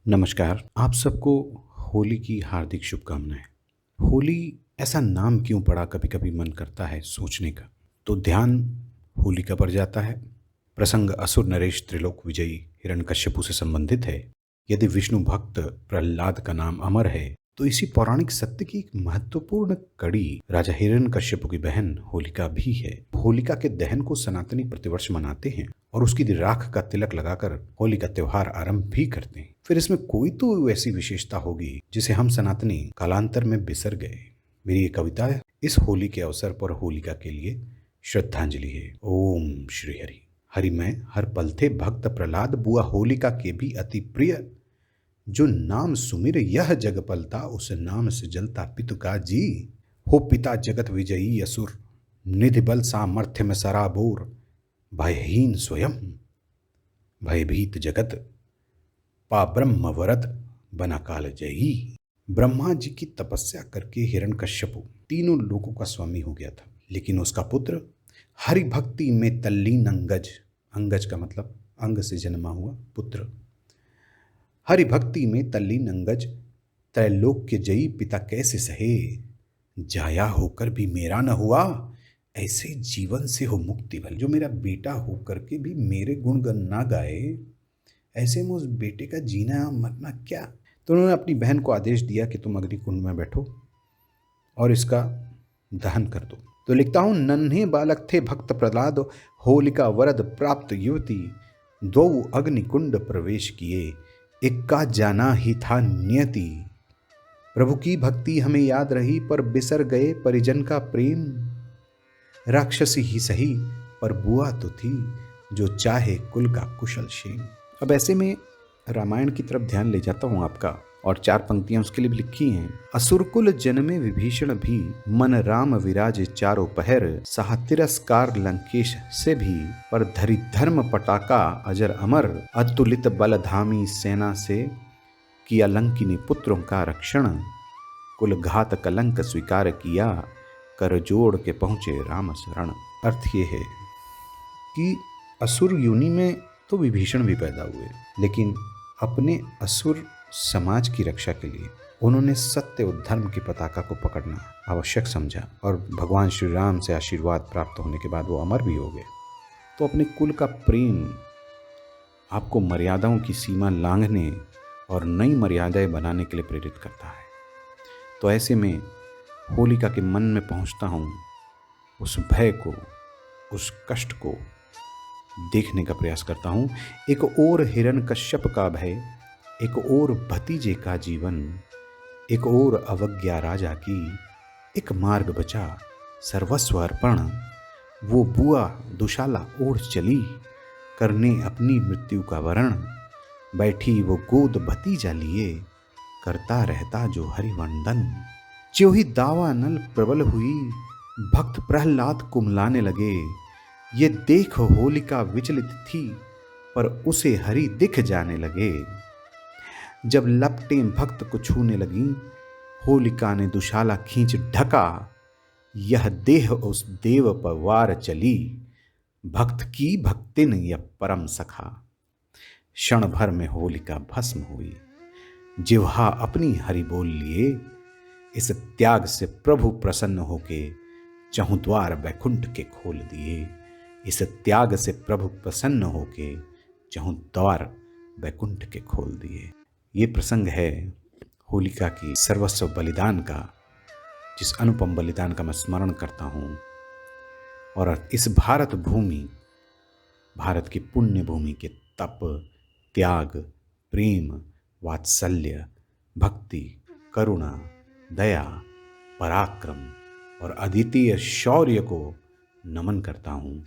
नमस्कार। आप सबको होली की हार्दिक शुभकामनाएं। होली ऐसा नाम क्यों पड़ा, कभी कभी मन करता है सोचने का। तो ध्यान होलिका पर जाता है। प्रसंग असुर नरेश त्रिलोक विजयी हिरण्यकश्यपु से संबंधित है। यदि विष्णु भक्त प्रहलाद का नाम अमर है तो इसी पौराणिक सत्य की एक महत्वपूर्ण कड़ी राजा हिरण्यकश्यपु की बहन होलिका भी है। होलिका के दहन को सनातनी प्रतिवर्ष मनाते हैं और उसकी राख का तिलक लगाकर होली का त्योहार आरंभ भी करते हैं। फिर इसमें कोई तो ऐसी विशेषता होगी जिसे हम सनातनी कालांतर में बिसर गए। मेरी ये कविता इस होली के अवसर पर होलिका के लिए श्रद्धांजलि है। ओम श्री हरि। हरि में हर पल थे भक्त प्रहलाद, बुआ होलिका के भी अति प्रिय। जो नाम सुमिर यह जग पलता, उस नाम से जलता पितु का जी। हो पिता जगत विजयी असुर, निधि बल सामर्थ्य में सराबोर। भयहीन स्वयं भयभीत जगत, पा ब्रह्म वरद बना काल जयी। ब्रह्मा जी की तपस्या करके हिरण्यकश्यपु तीनों लोगों का स्वामी हो गया था, लेकिन उसका पुत्र हरि भक्ति में तल्लीन अंगज, अंगज का मतलब अंग से जन्मा हुआ पुत्र, हरि भक्ति में तल्लीन अंगज त्रैलोक के जयी पिता कैसे सहे। जाया होकर भी मेरा न हुआ, ऐसे जीवन से हो मुक्ति भल। जो मेरा बेटा होकर के भी मेरे गुणगान ना गाए, ऐसे में उस बेटे का जीना मरना क्या। तो उन्होंने अपनी बहन को आदेश दिया कि तुम अग्नि कुंड में बैठो और इसका दहन कर दो। तो लिखता हूं, नन्हे बालक थे भक्त प्रहलाद, होलिका वरद प्राप्त युवती। दो अग्निकुंड प्रवेश किए, एक का जाना ही था नियति। प्रभु की भक्ति हमें याद रही, पर बिसर गए परिजन का प्रेम। राक्षसी ही सही पर बुआ तो थी, जो चाहे कुल का कुशल क्षेम। अब ऐसे में रामायण की तरफ ध्यान ले जाता हूं आपका, और 4 पंक्तियां उसके लिए भी लिखी हैं। असुरकुल जन्मे विभीषण भी, मन राम विराजे चारों पहर। सहा तिरस्कार लंकेश से भी, पर धरि धर्म पटाका अजर अमर। अतुलित बलधामी सेना से, किया लंकिनी पुत्रों का रक्षण। कुल घात कलंक स्वीकार किया, कर जोड़ के पहुंचे राम शरण। अर्थ ये है कि असुर योनि में तो विभीषण भी पैदा हुए, लेकिन अपने असुर समाज की रक्षा के लिए उन्होंने सत्य और धर्म की पताका को पकड़ना आवश्यक समझा, और भगवान श्री राम से आशीर्वाद प्राप्त होने के बाद वो अमर भी हो गए। तो अपने कुल का प्रेम आपको मर्यादाओं की सीमा लांघने और नई मर्यादाएं बनाने के लिए प्रेरित करता है। तो ऐसे में होलिका के मन में पहुंचता हूँ, उस भय को, उस कष्ट को देखने का प्रयास करता हूँ। एक और हिरण्यकश्यप का भय, एक और भतीजे का जीवन, एक और अवज्ञा राजा की। एक मार्ग बचा सर्वस्व अर्पण, वो बुआ दुशाला ओढ़ चली, करने अपनी मृत्यु का वरण। बैठी वो गोद भतीजा लिए, करता रहता जो हरिवंदन। ज्यों ही दावा नल प्रबल हुई, भक्त प्रहलाद कुमलाने लगे। ये देख होलिका विचलित थी, पर उसे हरि दिख जाने लगे। जब लपटें भक्त को छूने लगी, होलिका ने दुशाला खींच ढका। यह देह उस देव पर वार चली, भक्त की भक्तिन यह परम सखा। क्षण भर में होलिका भस्म हुई, जिह्वा अपनी हरि बोल लिए। इस त्याग से प्रभु प्रसन्न होके, चहुं द्वार बैकुंठ के खोल दिए। इस त्याग से प्रभु प्रसन्न होके, चहुं द्वार बैकुंठ के खोल दिए। ये प्रसंग है होलिका की सर्वस्व बलिदान का, जिस अनुपम बलिदान का मैं स्मरण करता हूँ। और इस भारत भूमि, भारत की पुण्य भूमि के तप, त्याग, प्रेम, वात्सल्य, भक्ति, करुणा, दया, पराक्रम और अद्वितीय शौर्य को नमन करता हूँ।